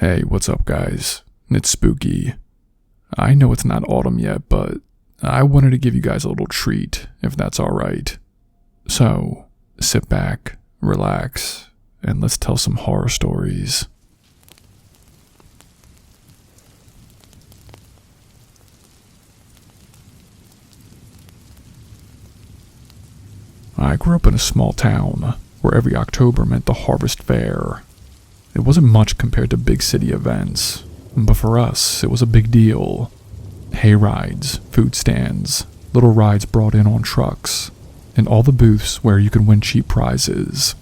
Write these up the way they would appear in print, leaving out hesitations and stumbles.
Hey, what's up guys? It's spooky. I know it's not autumn yet, but I wanted to give you guys a little treat, if that's alright. So, sit back, relax, and let's tell some horror stories. I grew up in a small town where every October meant the harvest fair. It wasn't much compared to big city events, but for us, it was a big deal. Hay rides, food stands, little rides brought in on trucks, and all the booths where you could win cheap prizes.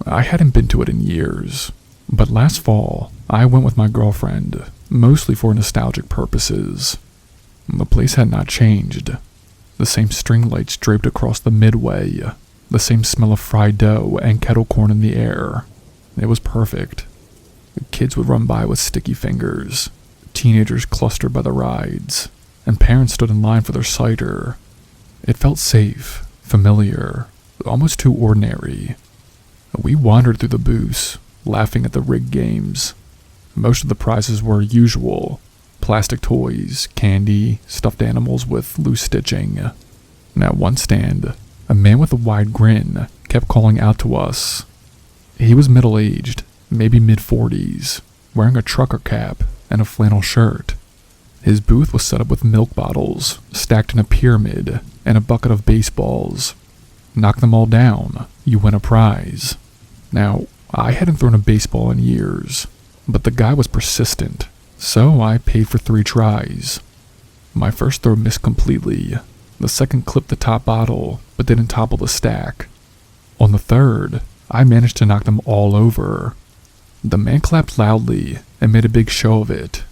I hadn't been to it in years, but last fall, I went with my girlfriend, mostly for nostalgic purposes. The place had not changed. The same string lights draped across the midway, the same smell of fried dough and kettle corn in the air. It was perfect. Kids would run by with sticky fingers, teenagers clustered by the rides, and parents stood in line for their cider. It felt safe, familiar, almost too ordinary. We wandered through the booths, laughing at the rigged games. Most of the prizes were usual: plastic toys, candy, stuffed animals with loose stitching. And at one stand, a man with a wide grin kept calling out to us. He was middle-aged, maybe mid-40s, wearing a trucker cap and a flannel shirt. His booth was set up with milk bottles, stacked in a pyramid, and a bucket of baseballs. Knock them all down, you win a prize. Now, I hadn't thrown a baseball in years, but the guy was persistent, so I paid for 3 tries. My first throw missed completely. The second clipped the top bottle, but didn't topple the stack. On the third, I managed to knock them all over. The man clapped loudly and made a big show of it.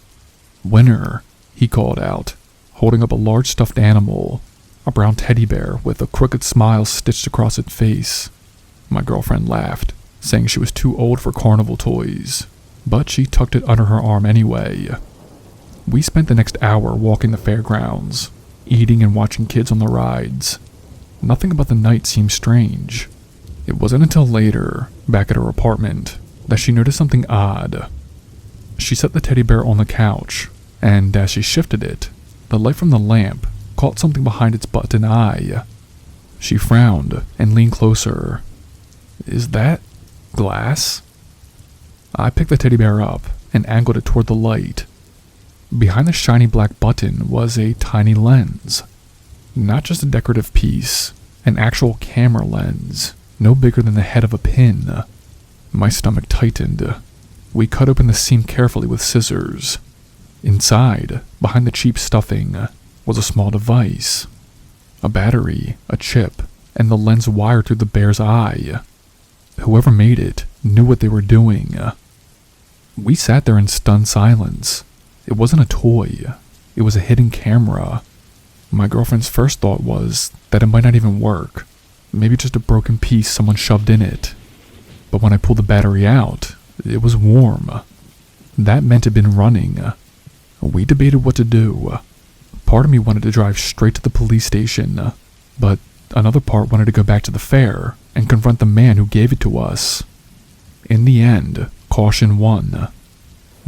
"Winner," he called out, holding up a large stuffed animal, a brown teddy bear with a crooked smile stitched across its face. My girlfriend laughed, saying she was too old for carnival toys, but she tucked it under her arm anyway. We spent the next hour walking the fairgrounds, eating and watching kids on the rides. Nothing about the night seemed strange. It wasn't until later, back at her apartment, that she noticed something odd. She set the teddy bear on the couch, and as she shifted it, the light from the lamp caught something behind its button eye. She frowned and leaned closer. "Is that glass?" I picked the teddy bear up and angled it toward the light. Behind the shiny black button was a tiny lens. Not just a decorative piece, an actual camera lens, no bigger than the head of a pin. My stomach tightened. We cut open the seam carefully with scissors. Inside, behind the cheap stuffing, was a small device. A battery, a chip, and the lens wired through the bear's eye. Whoever made it knew what they were doing. We sat there in stunned silence. It wasn't a toy. It was a hidden camera. My girlfriend's first thought was that it might not even work. Maybe just a broken piece someone shoved in it. But when I pulled the battery out, it was warm. That meant it'd been running. We debated what to do. Part of me wanted to drive straight to the police station, but another part wanted to go back to the fair and confront the man who gave it to us. In the end, caution won.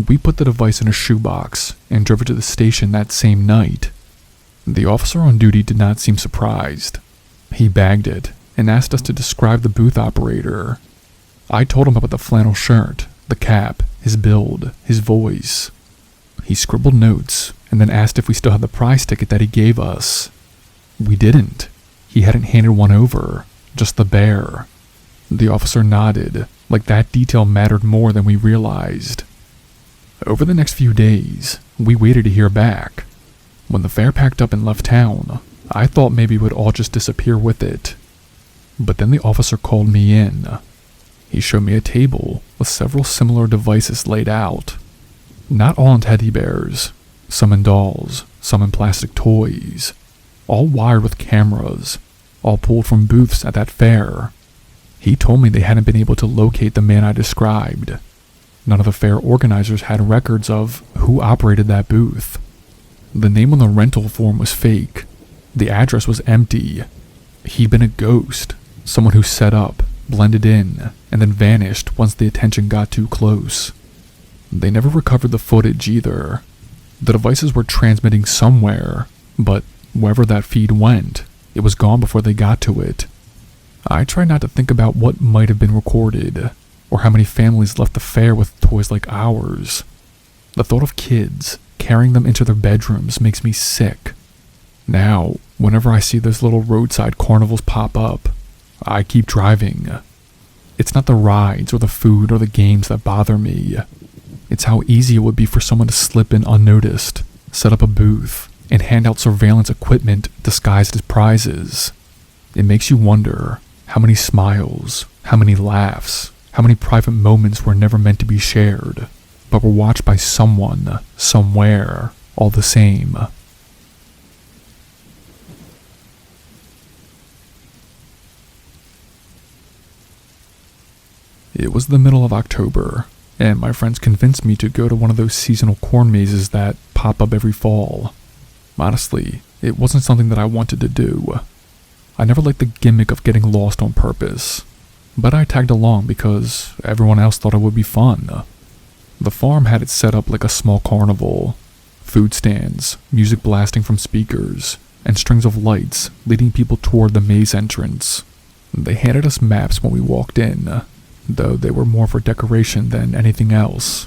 We put the device in a shoebox and drove it to the station that same night. The officer on duty did not seem surprised. He bagged it and asked us to describe the booth operator. I told him about the flannel shirt, the cap, his build, his voice. He scribbled notes and then asked if we still had the prize ticket that he gave us. We didn't. He hadn't handed one over, just the bear. The officer nodded, like that detail mattered more than we realized. Over the next few days, we waited to hear back. When the fair packed up and left town, I thought maybe it would all just disappear with it. But then the officer called me in. He showed me a table with several similar devices laid out. Not all in teddy bears, some in dolls, some in plastic toys, all wired with cameras, all pulled from booths at that fair. He told me they hadn't been able to locate the man I described. None of the fair organizers had records of who operated that booth. The name on the rental form was fake. The address was empty. He'd been a ghost, someone who set up, blended in, and then vanished once the attention got too close. They never recovered the footage either. The devices were transmitting somewhere, but wherever that feed went, it was gone before they got to it. I try not to think about what might have been recorded, or how many families left the fair with toys like ours. The thought of kids carrying them into their bedrooms makes me sick. Now, whenever I see those little roadside carnivals pop up, I keep driving. It's not the rides or the food or the games that bother me. It's how easy it would be for someone to slip in unnoticed, set up a booth, and hand out surveillance equipment disguised as prizes. It makes you wonder how many smiles, how many laughs, how many private moments were never meant to be shared, but were watched by someone, somewhere, all the same. It was the middle of October, and my friends convinced me to go to one of those seasonal corn mazes that pop up every fall. Honestly, it wasn't something that I wanted to do. I never liked the gimmick of getting lost on purpose, but I tagged along because everyone else thought it would be fun. The farm had it set up like a small carnival. Food stands, music blasting from speakers, and strings of lights leading people toward the maze entrance. They handed us maps when we walked in, though they were more for decoration than anything else.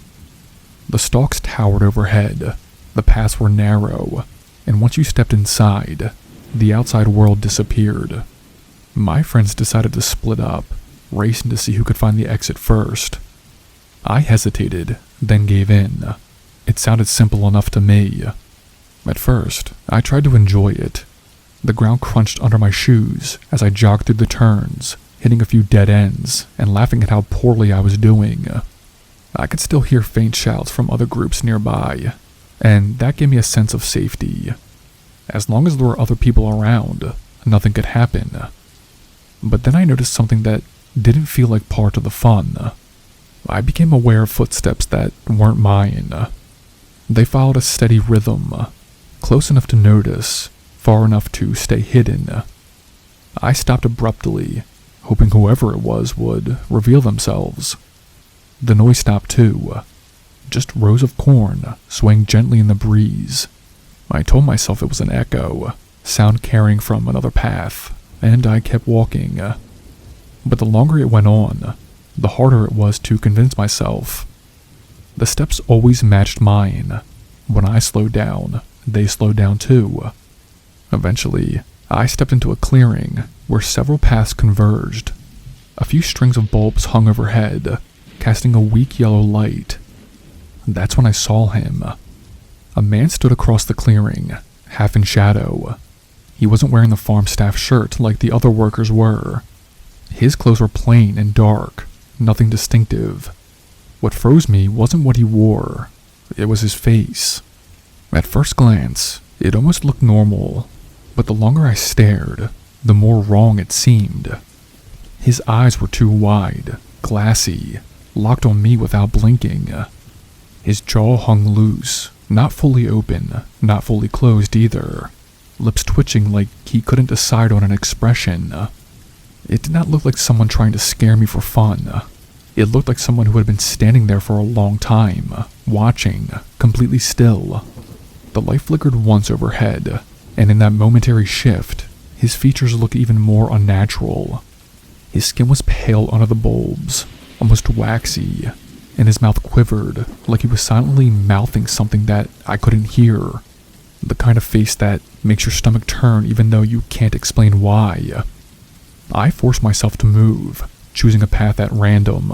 The stalks towered overhead, the paths were narrow, and once you stepped inside, the outside world disappeared. My friends decided to split up, racing to see who could find the exit first. I hesitated, then gave in. It sounded simple enough to me. At first, I tried to enjoy it. The ground crunched under my shoes as I jogged through the turns, hitting a few dead ends and laughing at how poorly I was doing. I could still hear faint shouts from other groups nearby, and that gave me a sense of safety. As long as there were other people around, nothing could happen. But then I noticed something that didn't feel like part of the fun. I became aware of footsteps that weren't mine. They followed a steady rhythm, close enough to notice, far enough to stay hidden. I stopped abruptly, hoping whoever it was would reveal themselves. The noise stopped too, just rows of corn swaying gently in the breeze. I told myself it was an echo, sound carrying from another path, and I kept walking. But the longer it went on, the harder it was to convince myself. The steps always matched mine. When I slowed down, they slowed down too. Eventually, I stepped into a clearing where several paths converged. A few strings of bulbs hung overhead, casting a weak yellow light. That's when I saw him. A man stood across the clearing, half in shadow. He wasn't wearing the farm staff shirt like the other workers were. His clothes were plain and dark, nothing distinctive. What froze me wasn't what he wore, it was his face. At first glance, it almost looked normal, but the longer I stared, the more wrong it seemed. His eyes were too wide, glassy, locked on me without blinking. His jaw hung loose, not fully open, not fully closed either, lips twitching like he couldn't decide on an expression. It did not look like someone trying to scare me for fun. It looked like someone who had been standing there for a long time, watching, completely still. The light flickered once overhead, and in that momentary shift, his features looked even more unnatural. His skin was pale under the bulbs, almost waxy, and his mouth quivered like he was silently mouthing something that I couldn't hear. The kind of face that makes your stomach turn even though you can't explain why. I forced myself to move, choosing a path at random.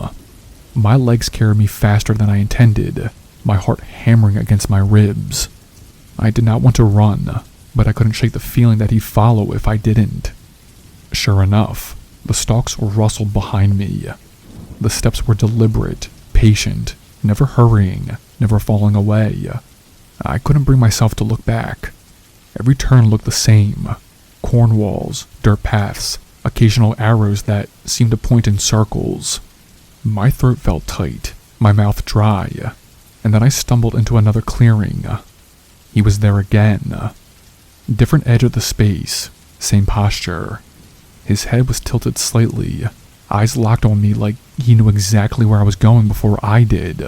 My legs carried me faster than I intended, my heart hammering against my ribs. I did not want to run, but I couldn't shake the feeling that he'd follow if I didn't. Sure enough, the stalks rustled behind me. The steps were deliberate, patient, never hurrying, never falling away. I couldn't bring myself to look back. Every turn looked the same. Corn walls, dirt paths, occasional arrows that seemed to point in circles. My throat felt tight, my mouth dry, and then I stumbled into another clearing. He was there again. Different edge of the space, same posture. His head was tilted slightly, eyes locked on me like he knew exactly where I was going before I did.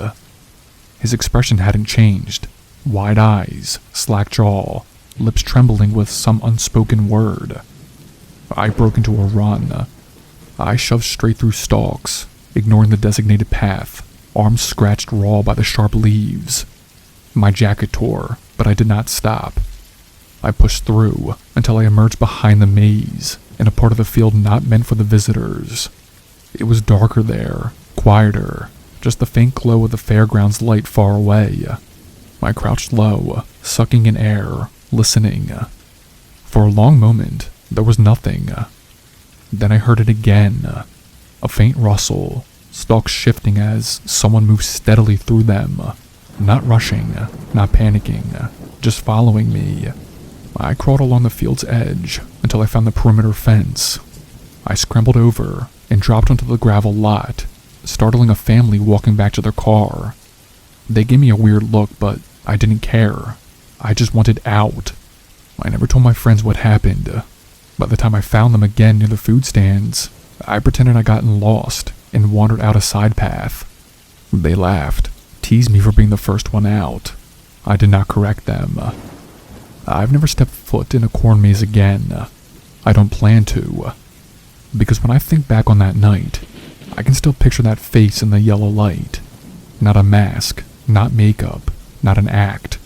His expression hadn't changed. Wide eyes, slack jaw, lips trembling with some unspoken word. I broke into a run. I shoved straight through stalks, ignoring the designated path, arms scratched raw by the sharp leaves. My jacket tore, but I did not stop. I pushed through until I emerged behind the maze, in a part of the field not meant for the visitors. It was darker there, quieter, just the faint glow of the fairground's light far away. I crouched low, sucking in air, listening. For a long moment, there was nothing. Then I heard it again, a faint rustle, stalks shifting as someone moved steadily through them, not rushing, not panicking, just following me. I crawled along the field's edge until I found the perimeter fence. I scrambled over and dropped onto the gravel lot, startling a family walking back to their car. They gave me a weird look, but I didn't care. I just wanted out. I never told my friends what happened. By the time I found them again near the food stands, I pretended I'd gotten lost and wandered out a side path. They laughed, teased me for being the first one out. I did not correct them. I've never stepped foot in a corn maze again. I don't plan to. Because when I think back on that night, I can still picture that face in the yellow light. Not a mask, not makeup, not an act.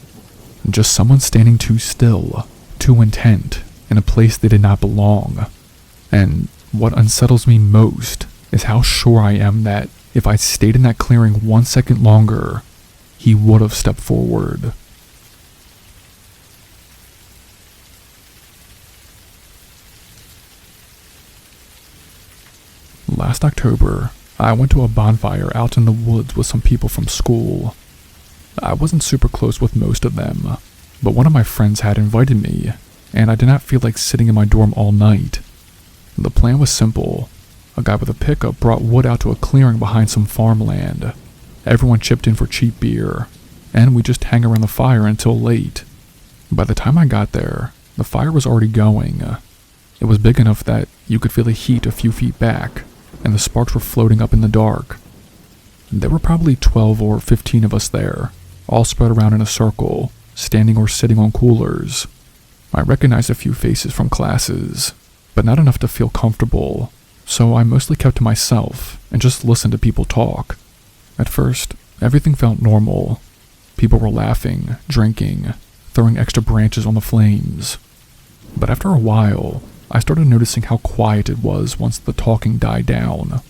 Just someone standing too still, too intent, in a place they did not belong. And what unsettles me most is how sure I am that if I stayed in that clearing 1 second longer, he would have stepped forward. Last October, I went to a bonfire out in the woods with some people from school. I wasn't super close with most of them, but one of my friends had invited me, and I did not feel like sitting in my dorm all night. The plan was simple. A guy with a pickup brought wood out to a clearing behind some farmland. Everyone chipped in for cheap beer, and we just hang around the fire until late. By the time I got there, the fire was already going. It was big enough that you could feel the heat a few feet back, and the sparks were floating up in the dark. There were probably 12 or 15 of us there, all spread around in a circle, standing or sitting on coolers. I recognized a few faces from classes, but not enough to feel comfortable, so I mostly kept to myself and just listened to people talk. At first, everything felt normal. People were laughing, drinking, throwing extra branches on the flames. But after a while, I started noticing how quiet it was once the talking died down.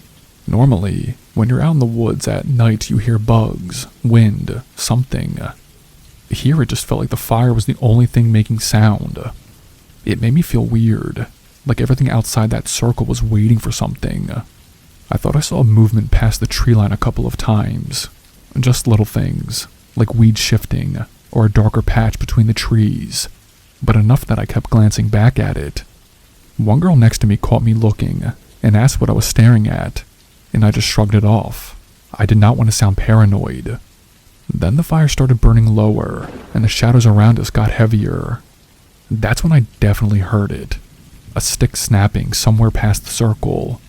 Normally, when you're out in the woods at night, you hear bugs, wind, something. Here it just felt like the fire was the only thing making sound. It made me feel weird, like everything outside that circle was waiting for something. I thought I saw a movement past the tree line a couple of times. Just little things, like weeds shifting, or a darker patch between the trees, but enough that I kept glancing back at it. One girl next to me caught me looking, and asked what I was staring at, and I just shrugged it off. I did not want to sound paranoid. Then the fire started burning lower, and the shadows around us got heavier. That's when I definitely heard it. A stick snapping somewhere past the circle.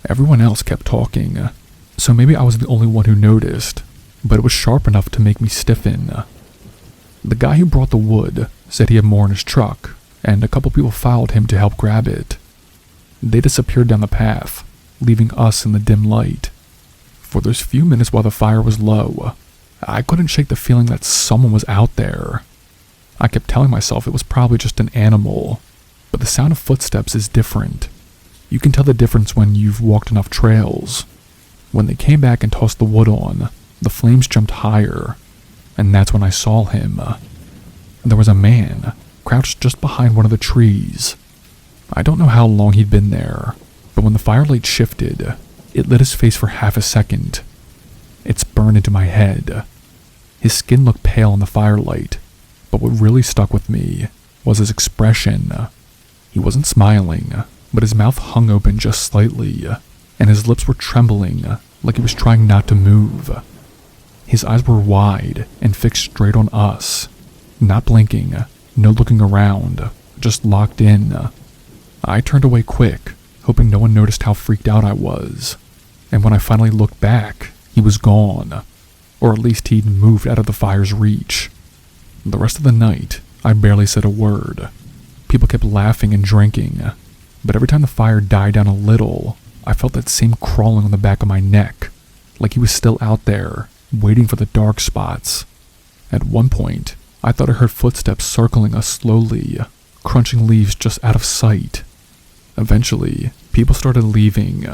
Everyone else kept talking, so maybe I was the only one who noticed, but it was sharp enough to make me stiffen. The guy who brought the wood said he had more in his truck, and a couple people followed him to help grab it. They disappeared down the path, leaving us in the dim light. For those few minutes while the fire was low, I couldn't shake the feeling that someone was out there. I kept telling myself it was probably just an animal, but the sound of footsteps is different. You can tell the difference when you've walked enough trails. When they came back and tossed the wood on, the flames jumped higher, and that's when I saw him. There was a man, crouched just behind one of the trees. I don't know how long he'd been there, but when the firelight shifted, it lit his face for half a second. It's burned into my head. His skin looked pale in the firelight, but what really stuck with me was his expression. He wasn't smiling, but his mouth hung open just slightly, and his lips were trembling like he was trying not to move. His eyes were wide and fixed straight on us, not blinking, no looking around, just locked in. I turned away quick, hoping no one noticed how freaked out I was, and when I finally looked back, he was gone. or at least he'd moved out of the fire's reach. The rest of the night, I barely said a word. People kept laughing and drinking, but every time the fire died down a little, I felt that same crawling on the back of my neck, like he was still out there, waiting for the dark spots. At one point, I thought I heard footsteps circling us slowly, crunching leaves just out of sight. Eventually, people started leaving.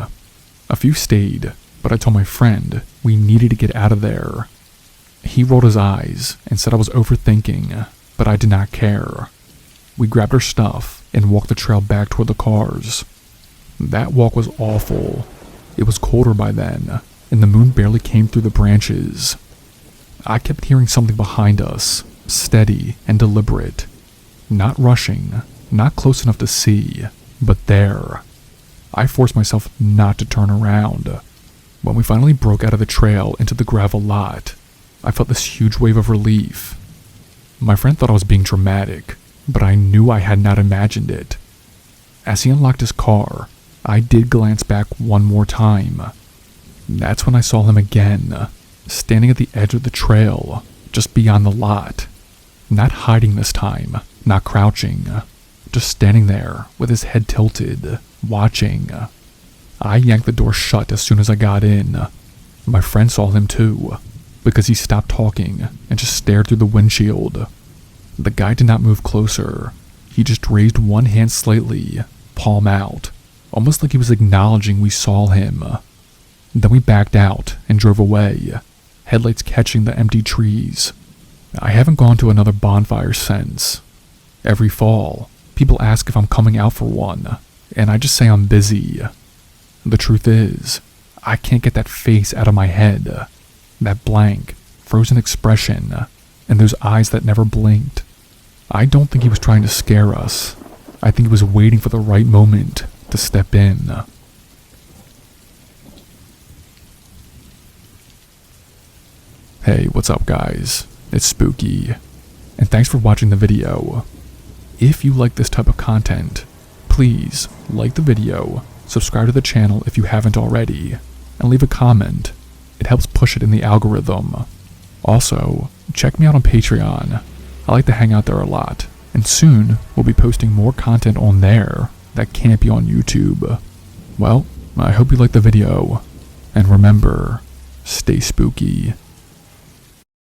A few stayed, but I told my friend we needed to get out of there. He rolled his eyes and said I was overthinking, but I did not care. We grabbed our stuff and walked the trail back toward the cars. That walk was awful. It was colder by then, and the moon barely came through the branches. I kept hearing something behind us, steady and deliberate. Not rushing, not close enough to see, but there. I forced myself not to turn around. When we finally broke out of the trail into the gravel lot, I felt this huge wave of relief. My friend thought I was being dramatic, but I knew I had not imagined it. As he unlocked his car, I did glance back one more time. That's when I saw him again, standing at the edge of the trail, just beyond the lot. Not hiding this time, not crouching, just standing there with his head tilted, watching. I yanked the door shut as soon as I got in. My friend saw him too, because he stopped talking and just stared through the windshield. The guy did not move closer. He just raised one hand slightly, palm out, almost like he was acknowledging we saw him. Then we backed out and drove away, headlights catching the empty trees. I haven't gone to another bonfire since. Every fall, people ask if I'm coming out for one, and I just say I'm busy. The truth is, I can't get that face out of my head. That blank, frozen expression, and those eyes that never blinked. I don't think he was trying to scare us. I think he was waiting for the right moment to step in. Hey, what's up guys? It's Spooky, and thanks for watching the video. If you like this type of content, please like the video, subscribe to the channel if you haven't already, and leave a comment. It helps push it in the algorithm. Also, check me out on Patreon. I like to hang out there a lot, and soon we'll be posting more content on there that can't be on YouTube. Well, I hope you liked the video, and remember, stay spooky.